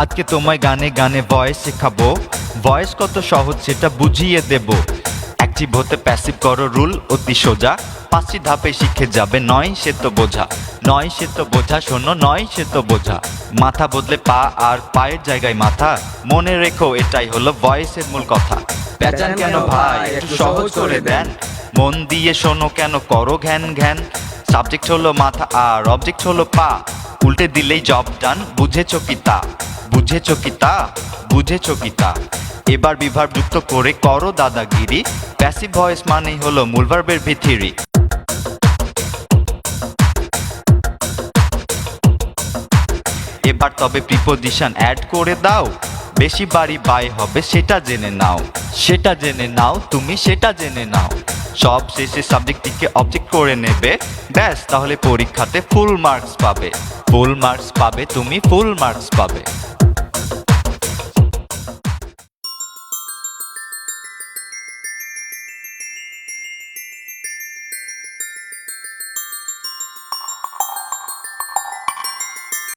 আজকে তোমায় গানে গানে ভয়েস শেখাবো। ভয়েস কত সহজ সেটা বুঝিয়ে দেব। অ্যাক্টিভ হতে প্যাসিভ করো রুল অতি সোজা। 5টি ধাপে শিখে যাবে, নয় সে তো বোঝা। নয় সে তো বোঝা, শোনো, নয় সে তো বোঝা। মাথা বদলে পা আর পায়ের জায়গায় মাথা। মনে রেখো এটাই হলো ভয়েসের মূল কথা। প্যাচান কেন ভাই, একটু সহজ করে দেন। মন দিয়ে শোনো, কেন করো ঘ্যান ঘ্যান। সাবজেক্ট হলো মাথা আর অবজেক্ট হলো পা। উল্টে দিলেই জব ডান, বুঝেছো কি তা? বুঝেছো কি তা? বুঝেছো কি তা? এবার বিভার যুক্ত করে করো দাদাগিরি। প্যাসিভ ভয়েস মানেই হলো মূল ভার্বের ভিথিরি। এবার তবে প্রিপোজিশন অ্যাড করে দাও। বেশি বাড়ি বাই হবে সেটা জেনে নাও। সেটা জেনে নাও, তুমি সেটা জেনে নাও। সব শেষে সাবজেক্টটিকে অবজেক্ট করে নেবে। ব্যাস, তাহলে পরীক্ষাতে ফুল মার্কস পাবে। ফুল মার্কস পাবে তুমি, ফুল মার্কস পাবে।